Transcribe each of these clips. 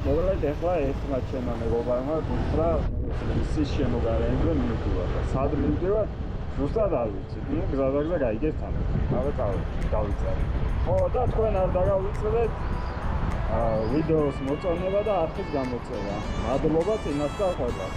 მოკლედ ეხლა ერთმა ჩემმა მეგობარმა გითხრა ისის შემოგარენზე მივდივარ და სად მივდივარ ზუსტად არ ვიცი. გზადაგზა გაიგეთ თან. დავიწერე. ხო და თქვენ არ დაგავიწყდეთ ვიდეოს მოწონება და არხის გამოწევა. მადლობა წინასწარ ყველას.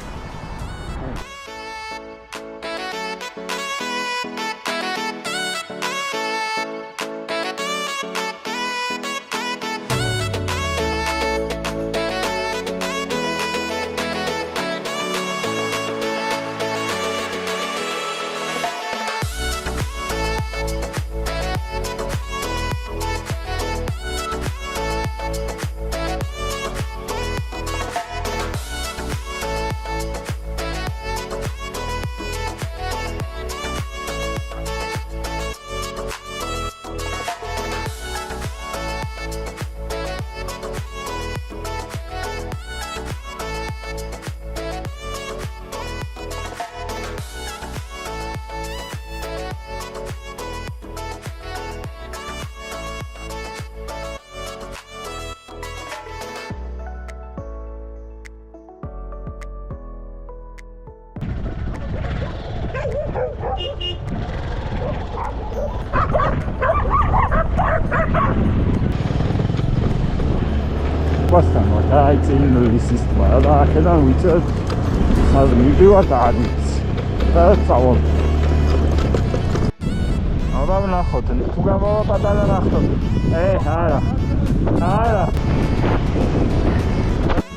Bastan var. Daha hiç elimde sistem var. Daha arkadan uçuyor. Sadece müdür var da adımız. Evet sağ ol. Adamın akıtın. Tuğan baba patadan akıtın. Hala. Hala.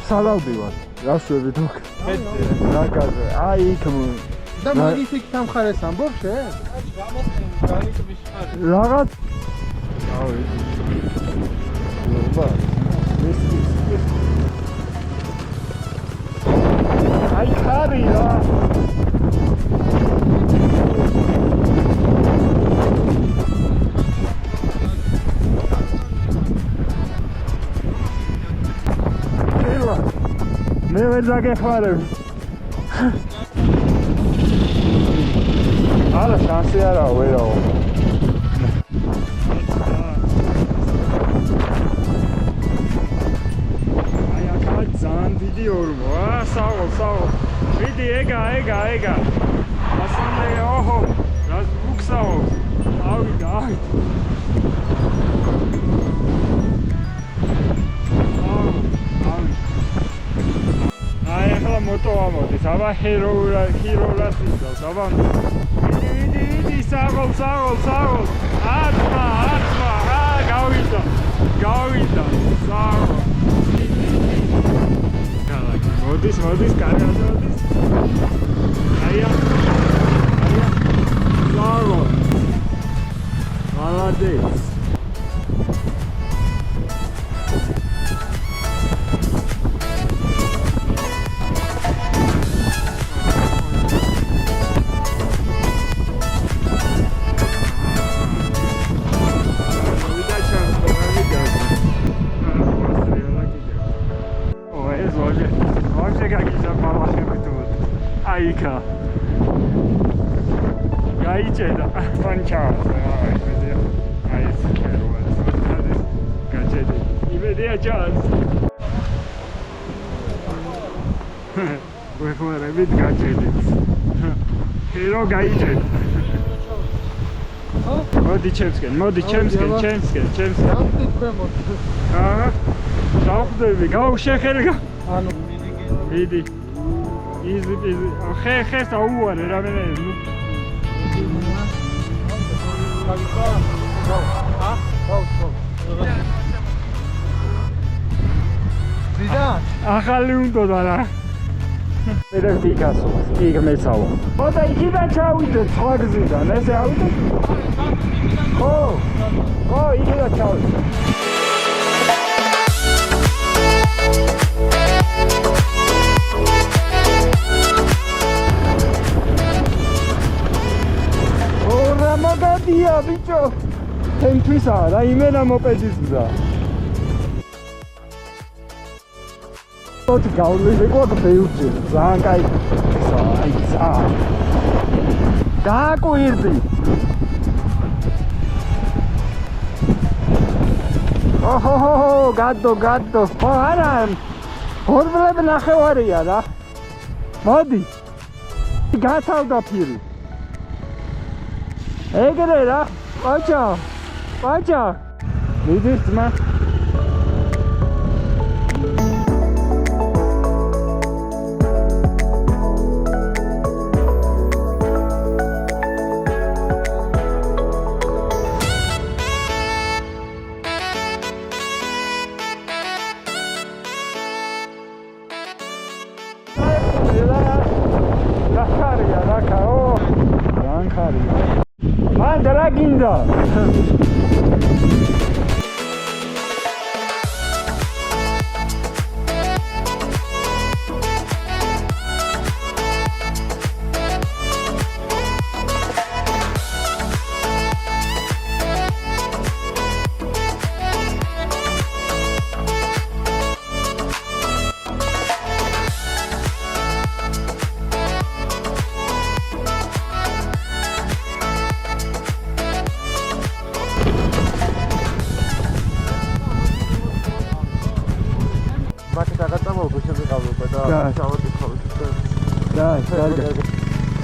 Salal diyor. Ya şöyle bir tok. Ne kadar. Ay kamu. Da magisi ki tam xaresan bobşe. Rahat. Ay. Yorba. Ay kari ya. Kela. Ne verecek varım. Ara şansı yara öyle o. Gidiyorum. Sağ ol, sağ ol. Vidi, ega. Aslında oho. Biraz buk sağ ol. Ay. Ay, ეხლა მოტოვამოდი. აბა ჰიროურას ისო. აბა. ვიდი, საღ ol. აცმა. გავიდა. საღ ol. Modis, cargando modis. Aia. Largo. Молодец. Aika. Gaiceda. Panciao. Ai, Gacedi. Immediate chance. Voi fare vid Gacedi. Hero Gaiced. Modi Chemsken. Aha. Davdები, გავშეხერგა. ანუ ვიდი. Easy. ხეს აუარე რამე ნუ. ვიდა? ახალი უნდა და. მერე ფიკასოს, იქ მეცავა. ხოდა იქიდან ჩავიდეთ სხვა გზიდან, ესე ავიდეთ? ხო, იქიდან ჩავიდეთ. Mogadía, bicho! Tentwisa, da imena mopedis da. Tot gauli, de quanto peuce. Zankai. Sai. Gaco irdi. Oh, gatto. Oh, ara. გორბლები ნახევარია რა. მოდი. გათავდა ფირი. ეგრე რა. Pacha. Midir dzma. Draginda.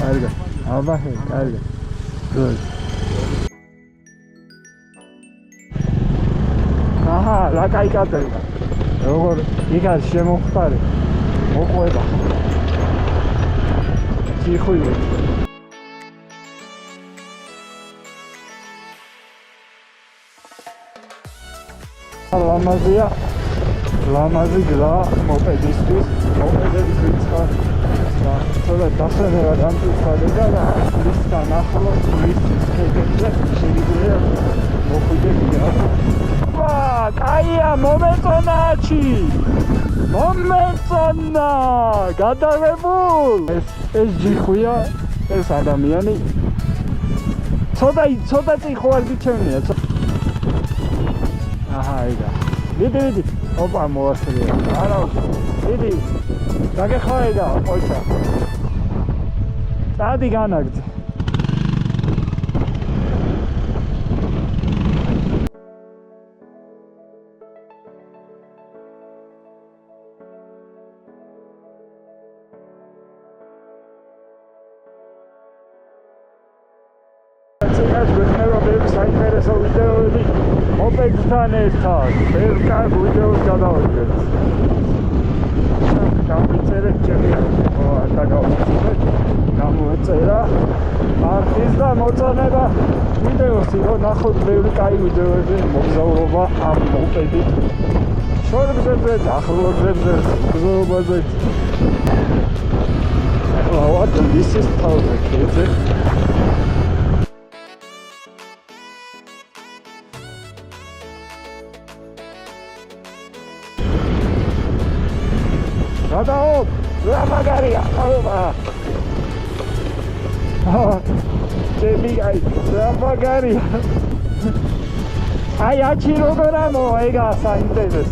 Carga. Carga. Good. Aha, la caicată. Rogor, igar și moftare. Mocoeba. Ce хуй. Lamazia, mopedistus, mopedistus. Sonra დასვენება დამწუხრდა და ისთან ახლოს ტურისტის ქედებზე შეიძლება მოხვიდე. ვა, კაია, მომეწონაჩი. მომეწონა, გადაღებულ. ეს ჯიხუია, ეს ადამიანი. ცოტა წიხო არ გიჩვენია. აჰა, ეგა. ვიდი. ოპა, მოასწრია. არა, ვიდი. დაგეხმარება, ყოჩა. დადი განაგძე. ეს ვეხმარება საინტერესო ვიდეოები მოპედთან ერთად. ეს კარგ ვიდეოს გადავაგდეთ. გამიწერეთ ჩემი დაგავიწყეთ გამოეწერა არქის და მოწონება ვიდეოსი რომ ნახოთ ბევრი კაი ვიდეოები მოგზაურობა ამ მოპედით შორგზებზე ახლობებზე გზობაზე what this is თავზე კეზე Radao, la magaria, ova. Ce bigai, la magaria. Ai aci rogoramo, ega sa interes.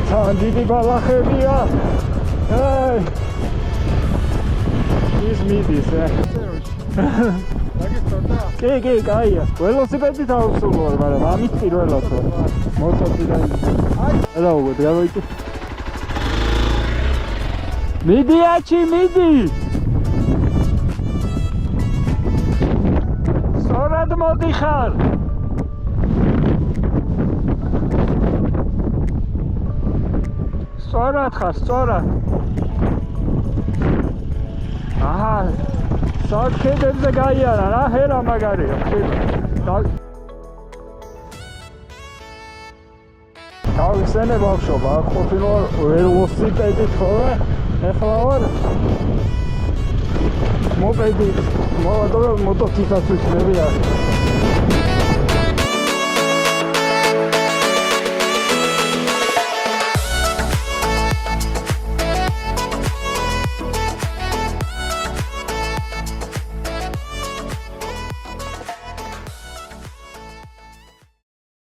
Sandidi balachebia. Ai. Is midis, კი, კაია. ველოსიპედით ავსულვარ, მაგრამ ამით პირველად ვარ. მოტოციკლი და რა უგო, დავიჭი. მიდი. სწორად მოდიხარ. სწორად. აჰა. Sakkedებზე გაიარა რა, ჰერა მაგარია. თავისენე ბავშვობა, ყოფილა ველოსიპედით ხოლმე, ეხლა ვარ მოპედით, მოტოციკლით ვიყავი.